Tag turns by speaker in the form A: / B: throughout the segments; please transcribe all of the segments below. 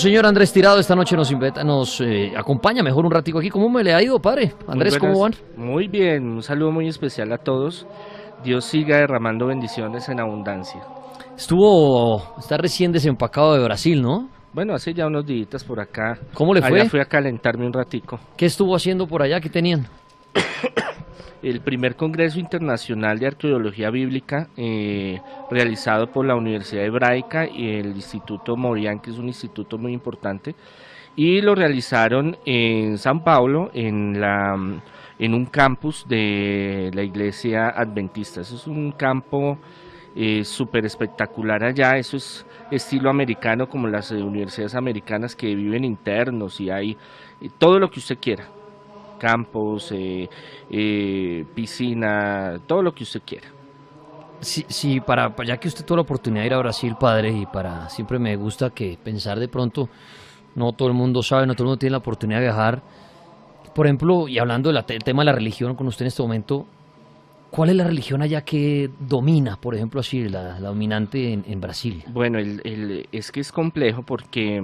A: Monseñor Andrés Tirado esta noche nos acompaña mejor un ratico aquí. ¿Cómo me le ha ido, padre? Andrés, ¿cómo van?
B: Muy bien, un saludo muy especial a todos. Dios siga derramando bendiciones en abundancia.
A: Está recién desempacado de Brasil, ¿no?
B: Bueno, hace ya unos días por acá.
A: ¿Cómo le fue?
B: Allá fui a calentarme un ratico.
A: ¿Qué estuvo haciendo por allá? ¿Qué tenían?
B: El primer Congreso Internacional de Arqueología Bíblica realizado por la Universidad Hebraica y el Instituto Morián, que es un instituto muy importante, y lo realizaron en San Paulo, en un campus de la Iglesia Adventista. Eso es un campo súper espectacular allá, eso es estilo americano, como las universidades americanas que viven internos y hay todo lo que usted quiera. Campos, piscina, todo lo que usted quiera.
A: Sí, ya que usted tuvo la oportunidad de ir a Brasil, padre, y siempre me gusta pensar de pronto, no todo el mundo sabe, no todo el mundo tiene la oportunidad de viajar. Por ejemplo, y hablando del tema de la religión con usted en este momento, ¿cuál es la religión allá que domina, por ejemplo, así, la dominante en Brasil?
B: Bueno, es que es complejo porque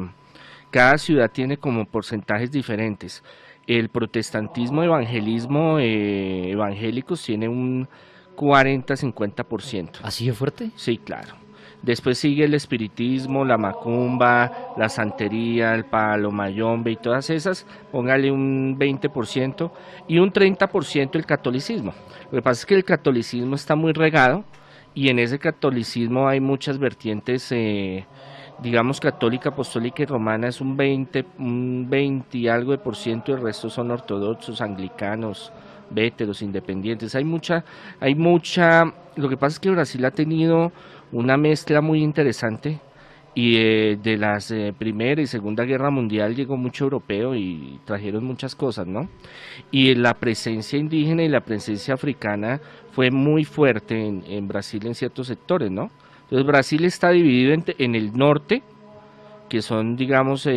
B: cada ciudad tiene como porcentajes diferentes. El protestantismo, evangelismo, evangélicos tiene un 40-50%.
A: ¿Así de fuerte?
B: Sí, claro. Después sigue el espiritismo, la macumba, la santería, el palo mayombe y todas esas, póngale un 20% y un 30% el catolicismo. Lo que pasa es que el catolicismo está muy regado y en ese catolicismo hay muchas vertientes, digamos católica, apostólica y romana es un 20 y algo de por ciento, el resto son ortodoxos, anglicanos, véteros, independientes. Hay mucha, lo que pasa es que Brasil ha tenido una mezcla muy interesante y de las Primera y Segunda Guerra Mundial llegó mucho europeo y trajeron muchas cosas, ¿no? Y la presencia indígena y la presencia africana fue muy fuerte en Brasil en ciertos sectores, ¿no? Entonces Brasil está dividido en el norte, que son, digamos,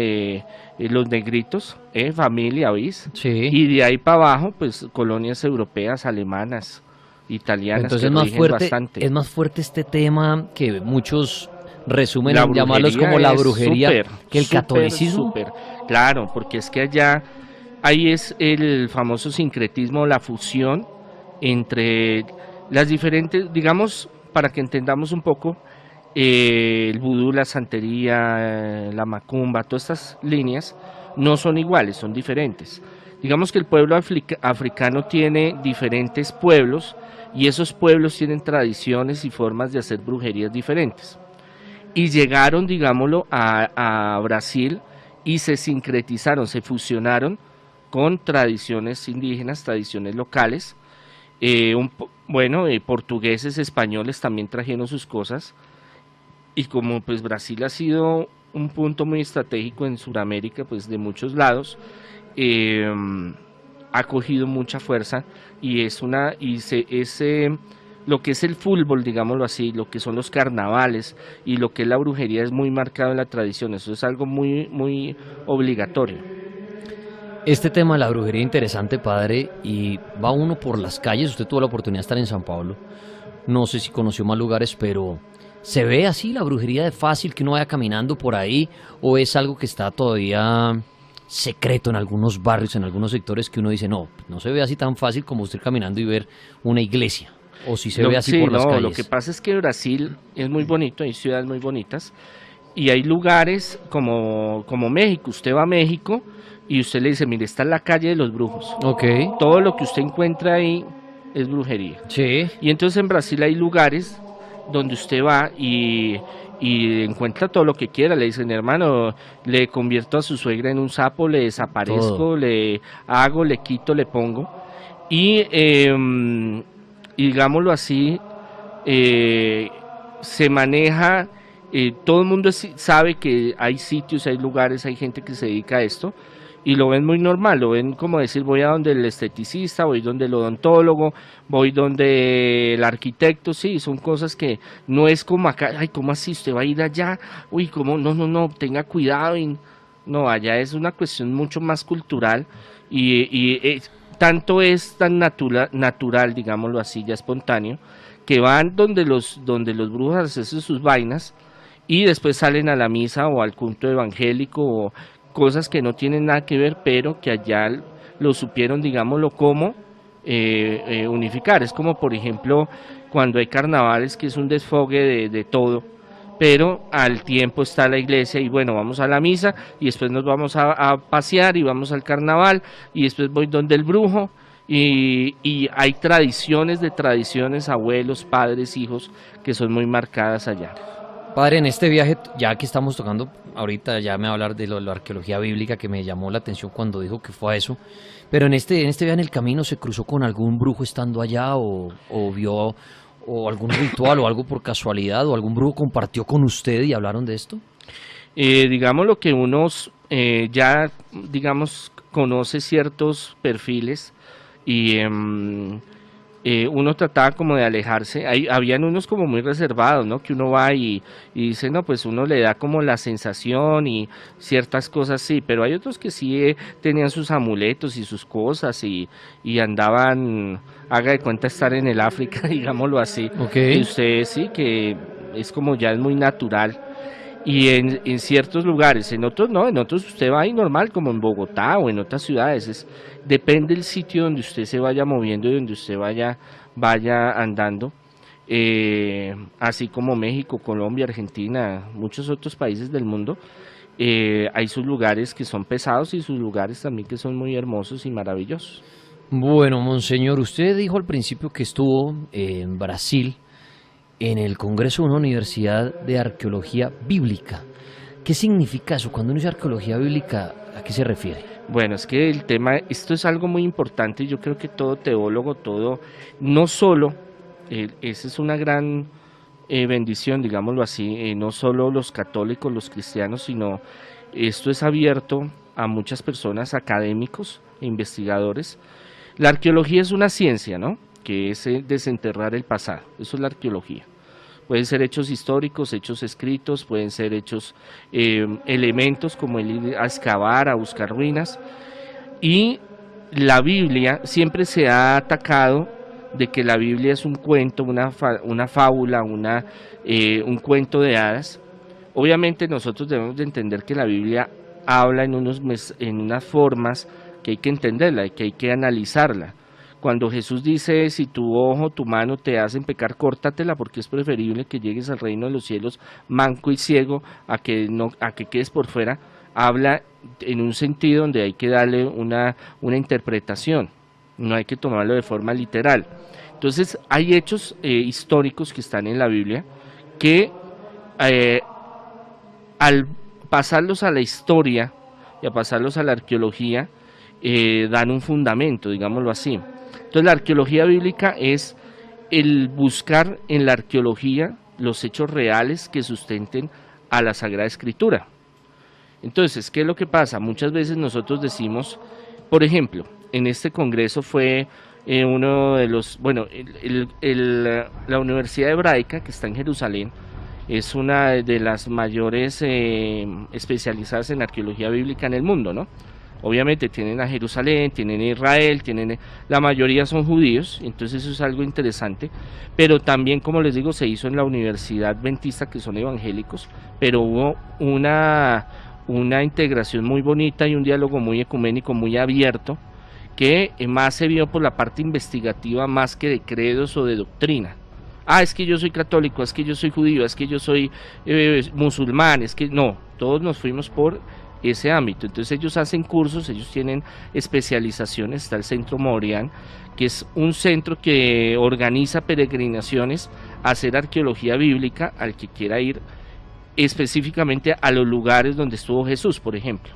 B: los negritos, familia, ¿oís?
A: Sí.
B: Y de ahí para abajo, pues, colonias europeas, alemanas, italianas.
A: Entonces es más fuerte este tema que muchos resumen en llamarlos como la brujería que el catolicismo.
B: Súper, claro, porque es que ahí es el famoso sincretismo, la fusión entre las diferentes, digamos, para que entendamos un poco, el vudú, la santería, la macumba, todas estas líneas no son iguales, son diferentes. Digamos que el pueblo africano tiene diferentes pueblos y esos pueblos tienen tradiciones y formas de hacer brujerías diferentes. Y llegaron, digámoslo, a Brasil y se sincretizaron, se fusionaron con tradiciones indígenas, tradiciones locales. Portugueses, españoles también trajeron sus cosas. Y como pues Brasil ha sido un punto muy estratégico en Sudamérica, pues de muchos lados, ha cogido mucha fuerza y lo que es el fútbol, digámoslo así, lo que son los carnavales y lo que es la brujería es muy marcado en la tradición, eso es algo muy, muy obligatorio.
A: Este tema de la brujería interesante, padre, y va uno por las calles, usted tuvo la oportunidad de estar en San Pablo, no sé si conoció más lugares, pero ¿se ve así la brujería de fácil que uno vaya caminando por ahí o es algo que está todavía secreto en algunos barrios, en algunos sectores que uno dice, no se ve así tan fácil como usted caminando y ver una iglesia? ¿O si se ve así por las calles?
B: Lo que pasa es que Brasil es muy bonito, hay ciudades muy bonitas y hay lugares como México. Usted va a México y usted le dice, mire, está en la calle de los brujos.
A: Okay.
B: Todo lo que usted encuentra ahí es brujería.
A: Sí.
B: Y entonces en Brasil hay lugares donde usted va y encuentra todo lo que quiera. Le dicen, hermano, le convierto a su suegra en un sapo, le desaparezco, todo. Le hago, le quito, le pongo. Y digámoslo así, se maneja, todo el mundo sabe que hay sitios, hay lugares, hay gente que se dedica a esto y lo ven muy normal, lo ven como decir, voy a donde el esteticista, voy donde el odontólogo, voy donde el arquitecto. Sí, son cosas que no es como acá, ay, ¿cómo así? ¿Usted va a ir allá? Uy, ¿cómo? No, tenga cuidado. No, allá es una cuestión mucho más cultural y tanto es tan natural, digámoslo así, ya espontáneo, que van donde los brujos hacen sus vainas y después salen a la misa o al culto evangélico o cosas que no tienen nada que ver, pero que allá lo supieron, digámoslo, como unificar. Es como, por ejemplo, cuando hay carnavales, que es un desfogue de todo, pero al tiempo está la iglesia y bueno, vamos a la misa y después nos vamos a pasear y vamos al carnaval y después voy donde el brujo y hay tradiciones de tradiciones, abuelos, padres, hijos, que son muy marcadas allá.
A: Padre, en este viaje, ya que estamos tocando, ahorita ya me va a hablar de la arqueología bíblica que me llamó la atención cuando dijo que fue a eso, pero en este viaje en el camino se cruzó con algún brujo estando allá o vio o algún ritual o algo por casualidad o algún brujo compartió con usted y hablaron de esto.
B: Digamos lo que unos ya, digamos, conoce ciertos perfiles y uno trataba como de alejarse. Habían unos como muy reservados, ¿no? Que uno va y dice, no, pues uno le da como la sensación y ciertas cosas sí, pero hay otros que sí tenían sus amuletos y sus cosas y andaban, haga de cuenta estar en el África, digámoslo así.
A: Ok.
B: Y usted sí que es como ya es muy natural. Y en ciertos lugares, en otros no, en otros usted va ahí normal, como en Bogotá o en otras ciudades. Depende del sitio donde usted se vaya moviendo y donde usted vaya andando. Así como México, Colombia, Argentina, muchos otros países del mundo, hay sus lugares que son pesados y sus lugares también que son muy hermosos y maravillosos.
A: Bueno, monseñor, usted dijo al principio que estuvo en Brasil en el Congreso de una Universidad de Arqueología Bíblica. ¿Qué significa eso? Cuando uno dice arqueología bíblica, ¿a qué se refiere?
B: Bueno, es que el tema, esto es algo muy importante y yo creo que todo teólogo, no solo, esa es una gran bendición, digámoslo así, no solo los católicos, los cristianos, sino esto es abierto a muchas personas, académicos e investigadores. La arqueología es una ciencia, ¿no? Que es desenterrar el pasado, eso es la arqueología. Pueden ser hechos históricos, hechos escritos, pueden ser hechos elementos como el ir a excavar, a buscar ruinas. Y la Biblia siempre se ha atacado de que la Biblia es un cuento, una fábula, un cuento de hadas. Obviamente nosotros debemos de entender que la Biblia habla en unas formas que hay que entenderla y que hay que analizarla. Cuando Jesús dice, si tu ojo, tu mano te hacen pecar, córtatela, porque es preferible que llegues al reino de los cielos manco y ciego a que quedes por fuera, habla en un sentido donde hay que darle una interpretación, no hay que tomarlo de forma literal. Entonces hay hechos históricos que están en la Biblia que al pasarlos a la historia y a pasarlos a la arqueología dan un fundamento, digámoslo así. Entonces la arqueología bíblica es el buscar en la arqueología los hechos reales que sustenten a la Sagrada Escritura. Entonces, ¿qué es lo que pasa? Muchas veces nosotros decimos, por ejemplo, en este congreso fue uno de los, bueno, la Universidad Hebraica, que está en Jerusalén, es una de las mayores especializadas en arqueología bíblica en el mundo, ¿no? Obviamente tienen a Jerusalén, tienen a Israel, la mayoría son judíos, entonces eso es algo interesante, pero también, como les digo, se hizo en la Universidad Adventista, que son evangélicos, pero hubo una integración muy bonita y un diálogo muy ecuménico, muy abierto, que más se vio por la parte investigativa más que de credos o de doctrina. Ah, es que yo soy católico, es que yo soy judío, es que yo soy musulmán, es que no, todos nos fuimos por ese ámbito. Entonces ellos hacen cursos, ellos tienen especializaciones. Está el Centro Moorian, que es un centro que organiza peregrinaciones a hacer arqueología bíblica al que quiera ir específicamente a los lugares donde estuvo Jesús, por ejemplo,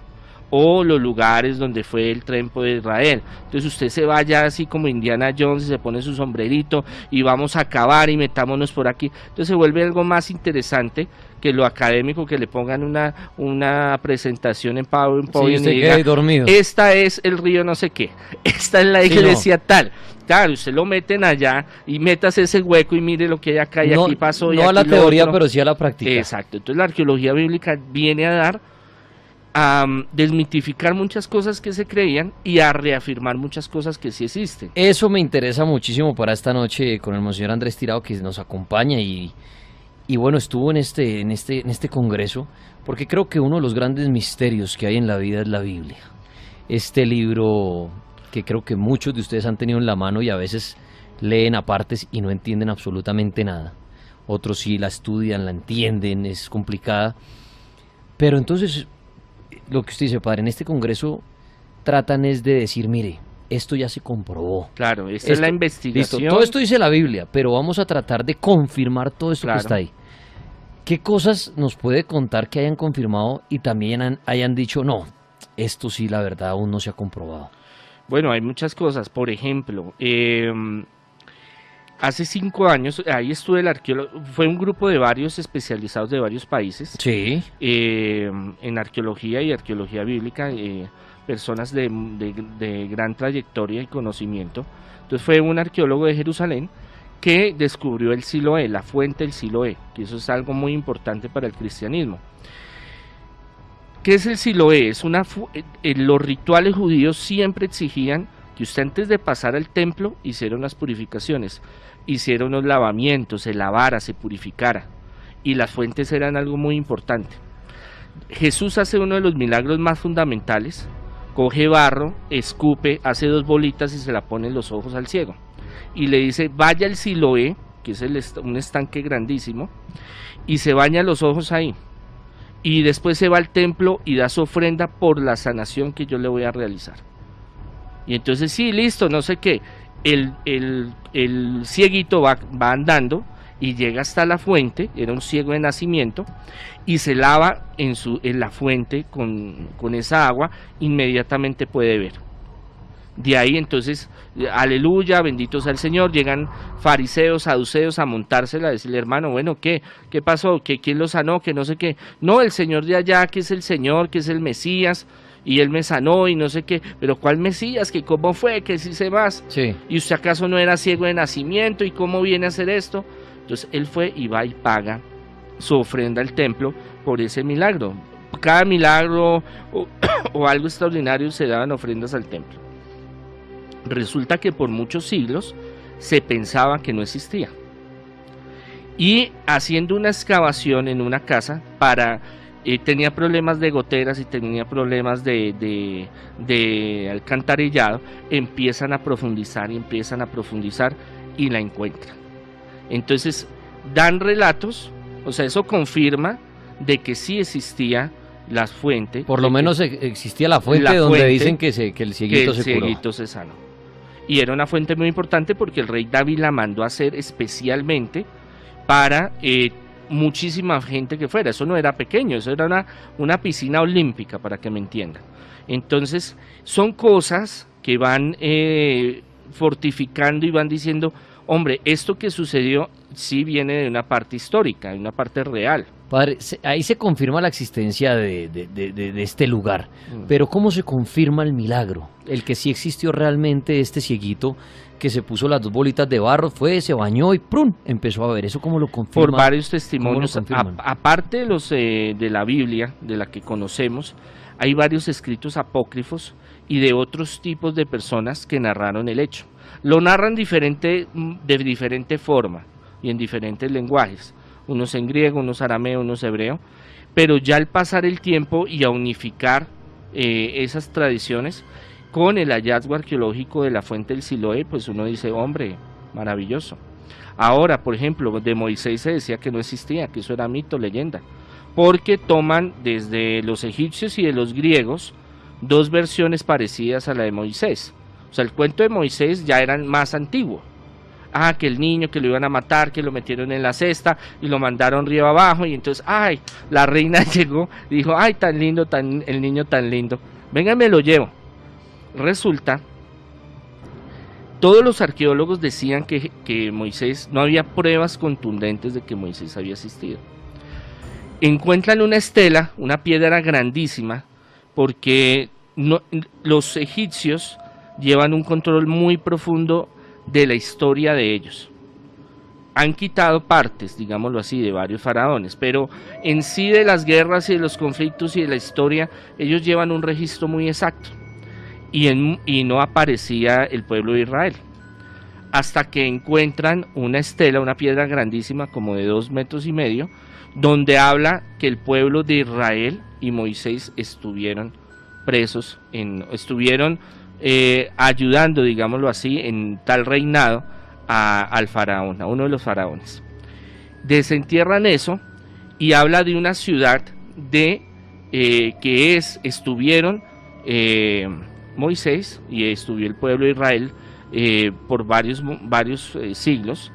B: o los lugares donde fue el templo de Israel. Entonces usted se vaya así como Indiana Jones y se pone su sombrerito y vamos a cavar y metámonos por aquí. Entonces se vuelve algo más interesante que lo académico, que le pongan una presentación en PowerPoint y diga,
A: dormido.
B: Esta es el río no sé qué, esta es la iglesia tal. Claro, usted lo meten allá y metas ese hueco y mire lo que hay acá y aquí pasó.
A: No a la teoría, pero sí a la práctica.
B: Exacto, entonces la arqueología bíblica viene a desmitificar muchas cosas que se creían y a reafirmar muchas cosas que sí existen.
A: Eso me interesa muchísimo para esta noche con el monseñor Andrés Tirado, que nos acompaña y Y bueno, estuvo en este congreso, porque creo que uno de los grandes misterios que hay en la vida es la Biblia. Este libro que creo que muchos de ustedes han tenido en la mano y a veces leen a partes y no entienden absolutamente nada. Otros sí la estudian, la entienden, es complicada. Pero entonces, lo que usted dice, padre, en este congreso tratan es de decir, mire, esto ya se comprobó.
B: Claro, esta es la
A: Listo,
B: investigación.
A: todo esto dice la Biblia, pero vamos a tratar de confirmar todo esto
B: Claro.
A: que está ahí. ¿Qué cosas nos puede contar que hayan confirmado y también hayan dicho, no, esto sí, la verdad, aún no se ha comprobado?
B: Bueno, hay muchas cosas. Por ejemplo, hace 5 años, ahí estuve el arqueólogo, fue un grupo de varios especializados de varios países
A: Sí,
B: en arqueología y arqueología bíblica, personas de gran trayectoria y conocimiento. Entonces fue un arqueólogo de Jerusalén que descubrió el Siloé, la fuente del Siloé, que eso es algo muy importante para el cristianismo. ¿Qué es el Siloé? Los rituales judíos siempre exigían que usted antes de pasar al templo hiciera unas purificaciones, hiciera unos lavamientos, se lavara, se purificara, y las fuentes eran algo muy importante. Jesús hace uno de los milagros más fundamentales, coge barro, escupe, hace 2 bolitas y se la pone en los ojos al ciego, y le dice, vaya al Siloé, que es un estanque grandísimo, y se baña los ojos ahí, y después se va al templo y da su ofrenda por la sanación que yo le voy a realizar. Y entonces sí, listo, no sé qué, el cieguito va andando y llega hasta la fuente, era un ciego de nacimiento, y se lava en la fuente con esa agua, inmediatamente puede ver. De ahí entonces, aleluya, bendito sea el Señor, llegan fariseos, saduceos a montársela, a decirle, hermano, bueno, ¿qué pasó? ¿Quién lo sanó? Que no sé qué. No, el Señor de allá, que es el Señor, que es el Mesías, y él me sanó y no sé qué. Pero ¿cuál Mesías? ¿Que cómo fue? ¿Que sí se más?
A: sí.
B: ¿Y usted acaso no era ciego de nacimiento? ¿Y cómo viene a hacer esto? Entonces él fue y va y paga su ofrenda al templo por ese milagro. Cada milagro o algo extraordinario se daban ofrendas al templo. Resulta que por muchos siglos se pensaba que no existía. Y haciendo una excavación en una casa tenía problemas de goteras y tenía problemas de alcantarillado, empiezan a profundizar y la encuentran. Entonces dan relatos, o sea, eso confirma de que sí existía la fuente.
A: Por lo menos existía la fuente donde dicen que el cieguito se curó.
B: Cieguito se sanó. Y era una fuente muy importante porque el rey David la mandó a hacer especialmente para muchísima gente que fuera. Eso no era pequeño, eso era una piscina olímpica, para que me entiendan. Entonces, son cosas que van fortificando y van diciendo, hombre, esto que sucedió sí viene de una parte histórica, de una parte real.
A: Padre, ahí se confirma la existencia de este lugar, pero ¿cómo se confirma el milagro? El que sí existió realmente este cieguito que se puso las 2 bolitas de barro, se bañó y ¡prum! Empezó a ver. ¿Eso cómo lo confirma?
B: Por varios testimonios,
A: confirman?
B: aparte de los de la Biblia, de la que conocemos, hay varios escritos apócrifos y de otros tipos de personas que narraron el hecho. Lo narran de diferente forma y en diferentes lenguajes, unos en griego, unos arameo, unos hebreo, pero ya al pasar el tiempo y a unificar esas tradiciones con el hallazgo arqueológico de la fuente del Siloé, pues uno dice, hombre, maravilloso. Ahora, por ejemplo, de Moisés se decía que no existía, que eso era mito, leyenda, porque toman desde los egipcios y de los griegos 2 versiones parecidas a la de Moisés. O sea, el cuento de Moisés ya era más antiguo. Que el niño que lo iban a matar, que lo metieron en la cesta y lo mandaron río abajo, y entonces, la reina llegó, dijo, tan lindo, el niño tan lindo, venga, me lo llevo. Resulta, todos los arqueólogos decían que Moisés, no había pruebas contundentes de que Moisés había existido. Encuentran una estela, una piedra grandísima, porque los egipcios llevan un control muy profundo de la historia de ellos. Han quitado partes, digámoslo así, de varios faraones, pero en sí de las guerras y de los conflictos y de la historia, ellos llevan un registro muy exacto, y no aparecía el pueblo de Israel. hasta que encuentran una estela, una piedra grandísima como de 2,5 metros, donde habla que el pueblo de Israel y Moisés estuvieron presos, estuvieron ayudando, digámoslo así, en tal reinado al faraón, a uno de los faraones. Desentierran eso y habla de una ciudad estuvieron Moisés y estuvo el pueblo de Israel por varios siglos,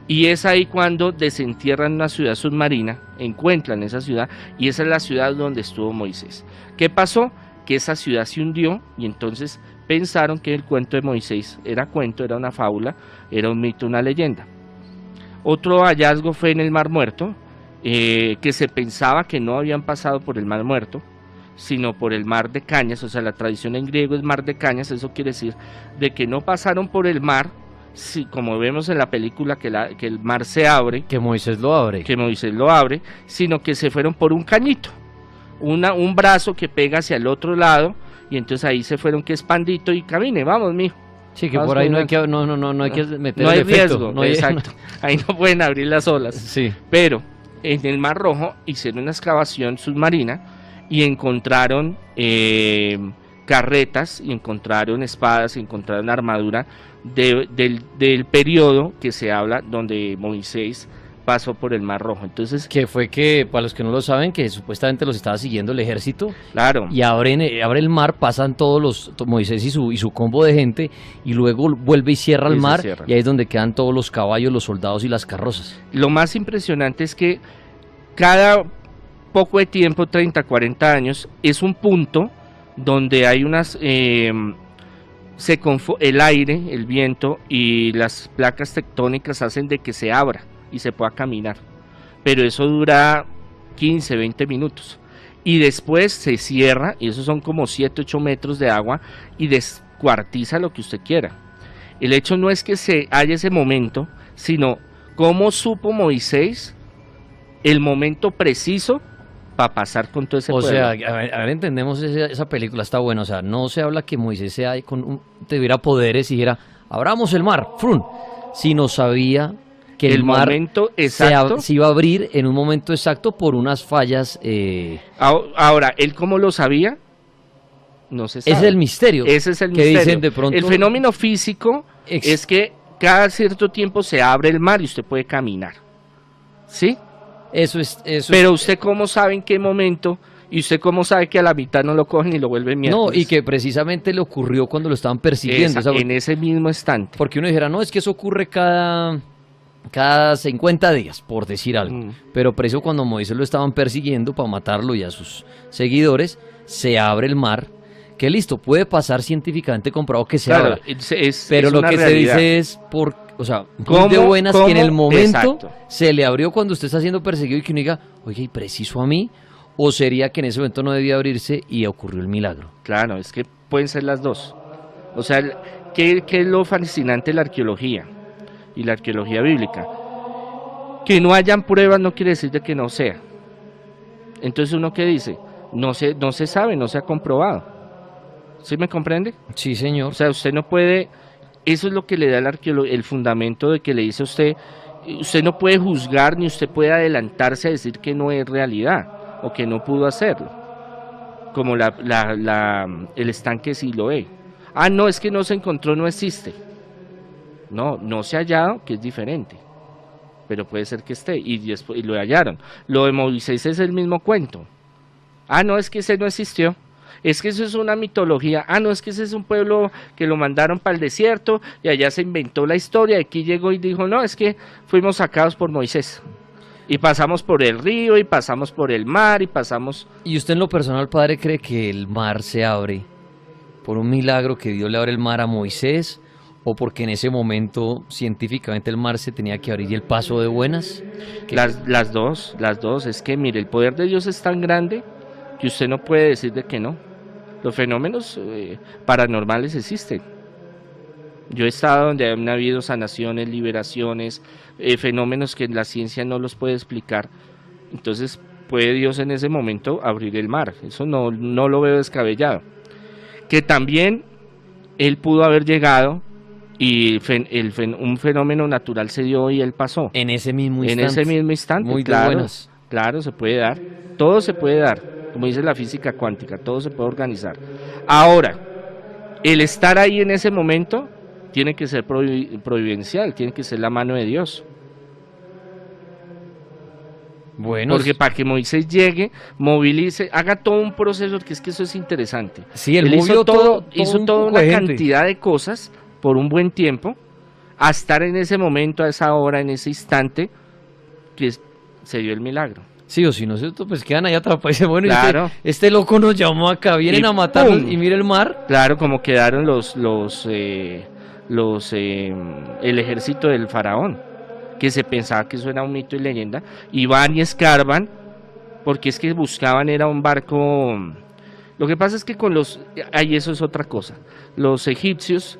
B: y es ahí cuando desentierran una ciudad submarina, encuentran esa ciudad, y esa es la ciudad donde estuvo Moisés. ¿Qué pasó? Que esa ciudad se hundió, y entonces pensaron que el cuento de Moisés era cuento, era una fábula, era un mito, una leyenda. Otro hallazgo fue en el Mar Muerto, que se pensaba que no habían pasado por el Mar Muerto, sino por el Mar de Cañas. O sea, la tradición en griego es Mar de Cañas. Eso quiere decir de que no pasaron por el mar, como vemos en la película, que el mar se abre,
A: Que Moisés lo abre.
B: sino que se fueron por un cañito, un brazo que pega hacia el otro lado, y entonces ahí se fueron que expandito y camine, vamos mijo.
A: Sí, que por ahí no hay que meter
B: no hay
A: el efecto.
B: riesgo, exacto, ahí no pueden abrir las olas.
A: Sí.
B: Pero en el Mar Rojo hicieron una excavación submarina y encontraron carretas, y encontraron espadas, y encontraron armadura del periodo que se habla donde Moisés pasó por el Mar Rojo. Entonces,
A: Que fue que, para los que no lo saben, que supuestamente los estaba siguiendo el ejército,
B: claro,
A: y abre el mar, pasan Moisés y su combo de gente, y luego vuelve y cierra el
B: Y se
A: mar,
B: cierra.
A: y ahí es donde quedan todos los caballos, los soldados y las carrozas.
B: lo más impresionante es que cada poco de tiempo, 30, 40 años, es un punto donde hay el aire, el viento y las placas tectónicas hacen de que se abra y se pueda caminar, pero eso dura 15, 20 minutos, y después se cierra, y esos son como 7, 8 metros de agua, y descuartiza lo que usted quiera. El hecho no es que se haya ese momento, sino cómo supo Moisés el momento preciso para pasar con todo ese
A: O
B: pueblo.
A: sea, a ver, entendemos esa película, está buena. O sea, no se habla que Moisés tuviera poderes y dijera, abramos el mar, frun, sino sabía que el mar
B: momento exacto.
A: se iba a abrir en un momento exacto por unas fallas.
B: Ahora, ¿él cómo lo sabía? No se sabe.
A: Ese es el misterio.
B: Ese es el
A: que
B: misterio.
A: dicen de pronto.
B: El fenómeno físico es que cada cierto tiempo se abre el mar y usted puede caminar. ¿Sí?
A: Eso
B: Pero usted cómo sabe en qué momento, y usted cómo sabe que a la mitad no lo cogen y lo vuelven miércoles.
A: No, y que precisamente le ocurrió cuando lo estaban persiguiendo.
B: En ese mismo instante.
A: Porque uno dijera, no, es que eso ocurre cada 50 días, por decir algo. Pero por eso cuando Moisés lo estaban persiguiendo para matarlo y a sus seguidores, se abre el mar, que listo, puede pasar científicamente comprobado que se abra. Pero lo que
B: realidad.
A: se dice es, o sea,
B: ¿Cómo?
A: de buenas que en el momento
B: Exacto.
A: se le abrió cuando usted está siendo perseguido, y que uno diga, oye, ¿y preciso a mí? ¿O sería que en ese momento no debía abrirse y ocurrió el milagro?
B: Claro, es que pueden ser las dos. O sea, ¿qué es lo fascinante de la arqueología y la arqueología bíblica? Que no hayan pruebas no quiere decir de que no sea. Entonces, ¿uno qué dice? No se sabe, no se ha comprobado. ¿Sí me comprende?
A: Sí, señor.
B: O sea, usted no puede, eso es lo que le da el fundamento de que le dice a usted no puede juzgar ni usted puede adelantarse a decir que no es realidad o que no pudo hacerlo. Como el estanque de Siloé. Ah, no, es que no se encontró, no existe. No se ha hallado, que es diferente. Pero puede ser que esté, y lo hallaron. Lo de Moisés es el mismo cuento. Ah, no, es que ese no existió. Es que eso es una mitología. Ah, no, es que ese es un pueblo que lo mandaron para el desierto y allá se inventó la historia. Aquí llegó y dijo, no, es que fuimos sacados por Moisés. Y pasamos por el río y pasamos por el mar y pasamos...
A: ¿Y usted en lo personal, padre, cree que el mar se abre por un milagro que Dios le abre el mar a Moisés, o porque en ese momento científicamente el mar se tenía que abrir y el paso de buenas?
B: Las dos. Es que mire, el poder de Dios es tan grande que usted no puede decir de que no. Los fenómenos paranormales existen. Yo he estado donde han habido sanaciones, liberaciones, fenómenos que la ciencia no los puede explicar. Entonces puede Dios en ese momento abrir el mar. Eso no lo veo descabellado. Que también Él pudo haber llegado y un fenómeno natural se dio y él pasó.
A: En ese mismo
B: En
A: instante.
B: ese mismo instante,
A: Muy de
B: claro,
A: buenas.
B: claro, se puede dar. Todo se puede dar, como dice la física cuántica, todo se puede organizar. Ahora, el estar ahí en ese momento tiene que ser providencial, tiene que ser la mano de Dios.
A: Bueno,
B: Porque para que Moisés llegue, movilice, haga todo un proceso, que es que eso es interesante.
A: sí, él
B: Él hizo
A: movió todo
B: hizo
A: un
B: toda
A: poco
B: una
A: de gente.
B: cantidad de cosas por un buen tiempo, a estar en ese momento, a esa hora, en ese instante, se dio el milagro.
A: Sí, o si no, ¿cierto? Pues quedan ahí atrapados. Y dicen, bueno, y
B: Claro.
A: este loco nos llamó acá, vienen
B: Y
A: a matarnos
B: ¡pum!
A: y mira el mar.
B: Claro, como quedaron el ejército del faraón, que se pensaba que eso era un mito y leyenda, y van y escarban, porque es que buscaban era un barco. Lo que pasa es que ahí eso es otra cosa. Los egipcios,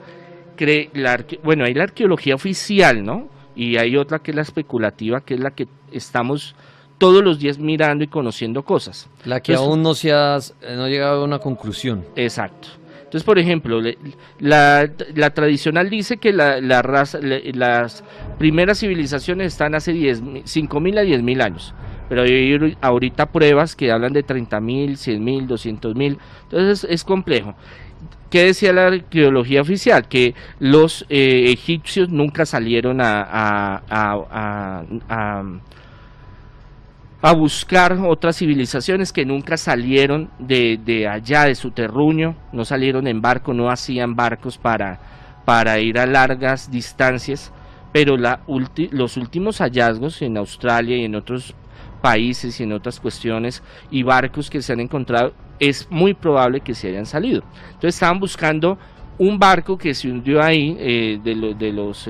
B: bueno, hay la arqueología oficial, ¿no? Y hay otra que es la especulativa, que es la que estamos todos los días mirando y conociendo cosas.
A: La que
B: Entonces,
A: aún no ha llegado a una conclusión.
B: exacto. Entonces, por ejemplo, la tradicional dice que las primeras civilizaciones están hace 5.000 a 10.000 años, pero hay ahorita pruebas que hablan de 30.000, 100.000, 200.000, entonces es complejo. ¿Qué decía la arqueología oficial? Que los egipcios nunca salieron a buscar otras civilizaciones, que nunca salieron de allá, de su terruño, no salieron en barco, no hacían barcos para ir a largas distancias, pero los últimos hallazgos en Australia y en otros países y en otras cuestiones y barcos que se han encontrado, es muy probable que se hayan salido. Entonces estaban buscando un barco que se hundió ahí, de los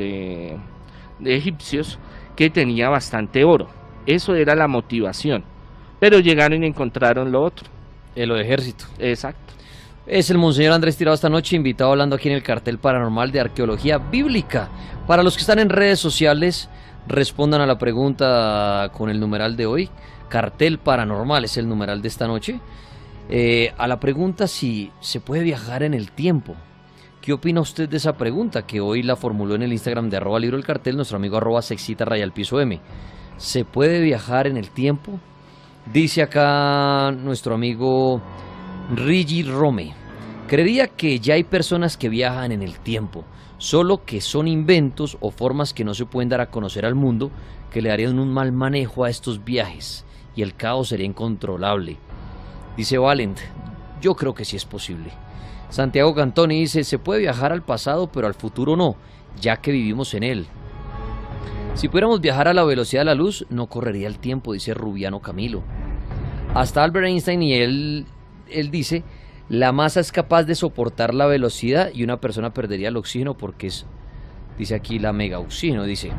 B: egipcios, que tenía bastante oro. Eso era la motivación, pero llegaron y encontraron lo otro.
A: El ejército.
B: Exacto.
A: Es el Monseñor Andrés Tirado esta noche, invitado hablando aquí en el Cartel Paranormal de Arqueología Bíblica. Para los que están en redes sociales, respondan a la pregunta con el numeral de hoy. Cartel Paranormal es el numeral de esta noche. A la pregunta si se puede viajar en el tiempo. ¿Qué opina usted de esa pregunta? Que hoy la formuló en el Instagram de @libroelcartel, nuestro amigo @sexita_m. ¿Se puede viajar en el tiempo? Dice acá nuestro amigo Rigi Rome. Creería que ya hay personas que viajan en el tiempo, solo que son inventos o formas que no se pueden dar a conocer al mundo, que le darían un mal manejo a estos viajes y el caos sería incontrolable. Dice Valent, yo creo que sí es posible. Santiago Cantoni dice, se puede viajar al pasado pero al futuro no, ya que vivimos en él. Si pudiéramos viajar a la velocidad de la luz, no correría el tiempo, dice Rubiano Camilo. Hasta Albert Einstein, y él dice, la masa es capaz de soportar la velocidad y una persona perdería el oxígeno porque dice aquí la mega oxígeno, dice.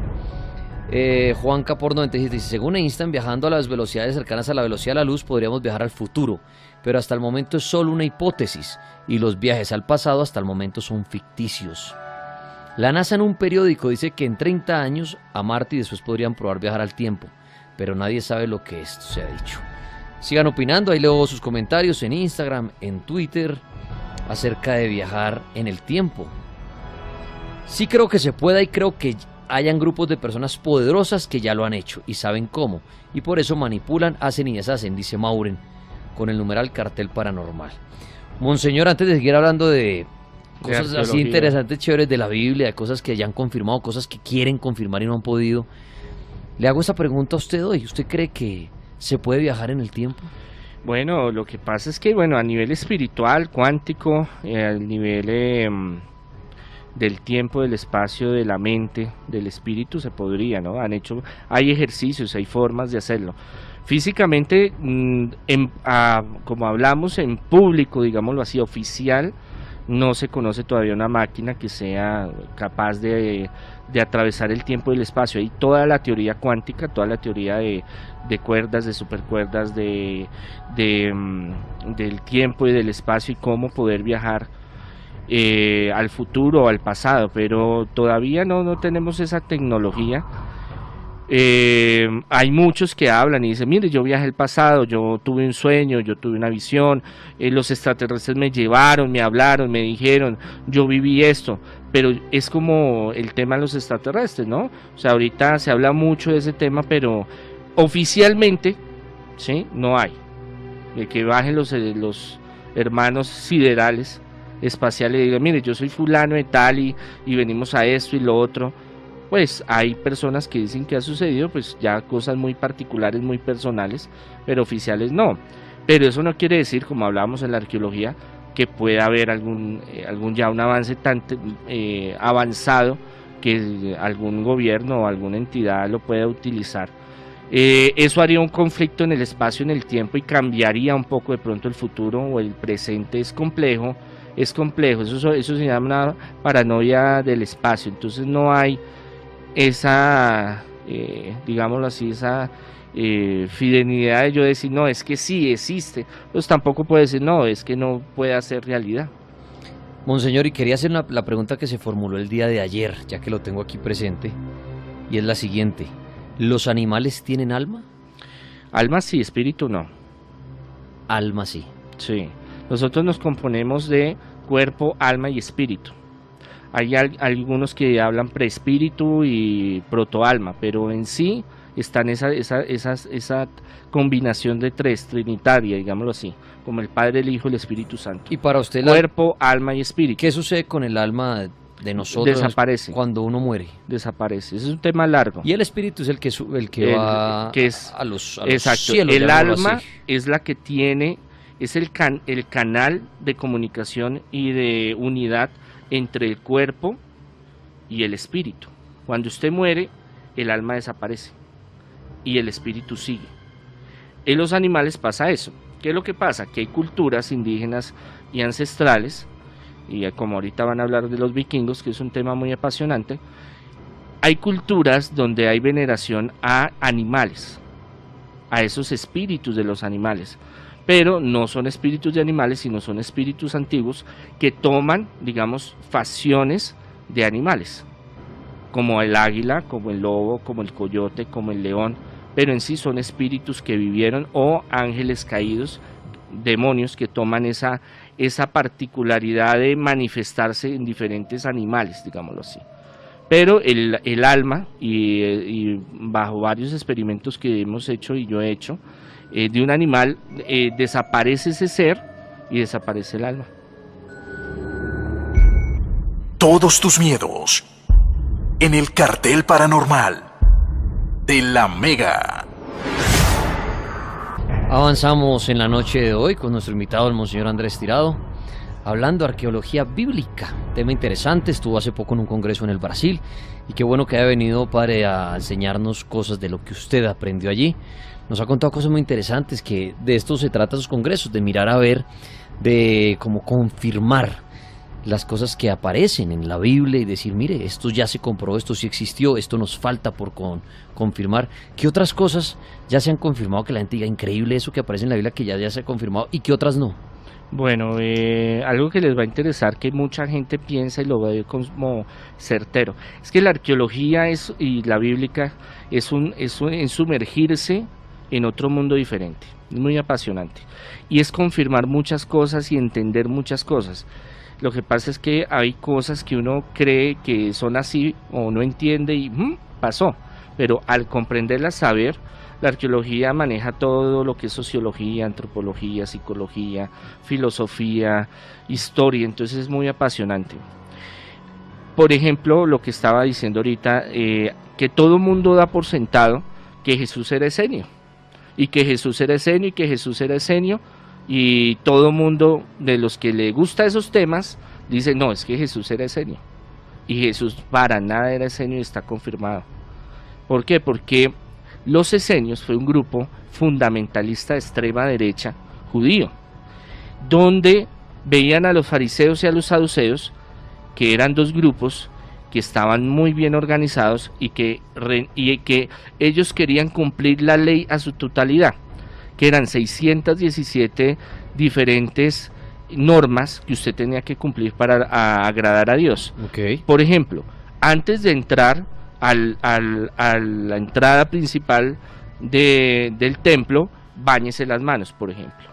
A: Juan Capor 96 dice, según Einstein, viajando a las velocidades cercanas a la velocidad de la luz podríamos viajar al futuro, pero hasta el momento es solo una hipótesis y los viajes al pasado hasta el momento son ficticios. La NASA en un periódico dice que en 30 años a Marte y después podrían probar viajar al tiempo, pero nadie sabe lo que esto se ha dicho. Sigan opinando, ahí leo sus comentarios en Instagram, en Twitter, acerca de viajar en el tiempo. Sí creo que se pueda y creo que hayan grupos de personas poderosas que ya lo han hecho y saben cómo, y por eso manipulan, hacen y deshacen, dice Mauren, con el numeral Cartel Paranormal. Monseñor, antes de seguir hablando de cosas así interesantes, chéveres de la Biblia, de cosas que ya han confirmado, cosas que quieren confirmar y no han podido, le hago esa pregunta a usted hoy. ¿Usted cree que se puede viajar en el tiempo?
B: Bueno, lo que pasa es que, a nivel espiritual, cuántico, al nivel del tiempo, del espacio, de la mente, del espíritu, se podría, ¿no? Hay ejercicios, hay formas de hacerlo. Físicamente, como hablamos en público, digámoslo así, oficial, no se conoce todavía una máquina que sea capaz de atravesar el tiempo y el espacio. Hay toda la teoría cuántica, toda la teoría de cuerdas, de supercuerdas, del tiempo y del espacio y cómo poder viajar al futuro o al pasado, pero todavía no tenemos esa tecnología. Hay muchos que hablan y dicen, mire, yo viajé al pasado, yo tuve un sueño, yo tuve una visión, los extraterrestres me llevaron, me hablaron, me dijeron, yo viví esto, pero es como el tema de los extraterrestres, ¿no? O sea, ahorita se habla mucho de ese tema, pero oficialmente, ¿sí? No hay. De que bajen los hermanos siderales, espaciales, y digan, mire, yo soy fulano de tal y venimos a esto y lo otro. Pues hay personas que dicen que ha sucedido, pues ya cosas muy particulares, muy personales, pero oficiales no. Pero eso no quiere decir, como hablábamos en la arqueología, que pueda haber algún ya un avance tan avanzado que algún gobierno o alguna entidad lo pueda utilizar. Eso haría un conflicto en el espacio, en el tiempo, y cambiaría un poco de pronto el futuro o el presente. Es complejo, eso se llama una paranoia del espacio. Entonces no hay esa, digámoslo así, esa fidelidad de yo decir, no, es que sí existe, pues tampoco puede decir, no, es que no puede ser realidad.
A: Monseñor, y quería hacer la pregunta que se formuló el día de ayer, ya que lo tengo aquí presente, y es la siguiente: ¿los animales tienen alma?
B: Alma sí, espíritu no.
A: Alma sí.
B: Sí, nosotros nos componemos de cuerpo, alma y espíritu. Hay algunos que hablan preespíritu y protoalma, pero en sí están esa combinación de tres, trinitaria, digámoslo así, como el Padre, el Hijo y el Espíritu Santo.
A: Y para usted,
B: cuerpo, alma y espíritu.
A: ¿qué sucede con el alma de nosotros?
B: Desaparece.
A: Cuando uno muere.
B: Desaparece. Ese es un tema largo.
A: Y el espíritu es el que va
B: que es,
A: a los
B: exacto,
A: cielos.
B: El alma
A: así
B: es la que tiene, es el canal de comunicación y de unidad entre el cuerpo y el espíritu. Cuando usted muere, el alma desaparece y el espíritu sigue. En los animales pasa eso. ¿Qué es lo que pasa? Que hay culturas indígenas y ancestrales, y como ahorita van a hablar de los vikingos, que es un tema muy apasionante, hay culturas donde hay veneración a animales, a esos espíritus de los animales, pero no son espíritus de animales, sino son espíritus antiguos que toman, digamos, facciones de animales, como el águila, como el lobo, como el coyote, como el león, pero en sí son espíritus que vivieron, o ángeles caídos, demonios que toman esa particularidad de manifestarse en diferentes animales, digámoslo así. Pero el alma, y bajo varios experimentos que hemos hecho y yo he hecho, de un animal, desaparece ese ser y desaparece el alma.
C: Todos tus miedos en el cartel paranormal de la Mega.
A: Avanzamos en la noche de hoy con nuestro invitado, el Monseñor Andrés Tirado, hablando de arqueología bíblica. Tema interesante, estuvo hace poco en un congreso en el Brasil, y qué bueno que haya venido, padre, a enseñarnos cosas de lo que usted aprendió allí. Nos ha contado cosas muy interesantes, que de esto se trata sus congresos, de mirar a ver, de cómo confirmar las cosas que aparecen en la Biblia y decir, mire, esto ya se comprobó, esto sí existió, esto nos falta por confirmar. ¿Qué otras cosas ya se han confirmado que la gente diga, increíble eso que aparece en la Biblia, que ya se ha confirmado, y qué otras no?
B: Bueno, algo que les va a interesar, que mucha gente piensa y lo ve como certero, es que la arqueología y la bíblica es sumergirse en otro mundo diferente, es muy apasionante, y es confirmar muchas cosas y entender muchas cosas. Lo que pasa es que hay cosas que uno cree que son así o no entiende y pasó, pero al comprenderlas, saber, la arqueología maneja todo lo que es sociología, antropología, psicología, filosofía, historia, entonces es muy apasionante. Por ejemplo, lo que estaba diciendo ahorita, que todo mundo da por sentado que Jesús era esenio, y que Jesús era esenio, y que Jesús era esenio, y todo mundo de los que le gusta esos temas dice, no, es que Jesús era esenio, y Jesús para nada era esenio y está confirmado. ¿Por qué? Porque los esenios fue un grupo fundamentalista de extrema derecha judío, donde veían a los fariseos y a los saduceos, que eran dos grupos que estaban muy bien organizados y que ellos querían cumplir la ley a su totalidad, que eran 617 diferentes normas que usted tenía que cumplir para agradar a Dios.
A: Okay.
B: Por ejemplo, antes de entrar a la entrada principal del templo, báñese las manos, por ejemplo.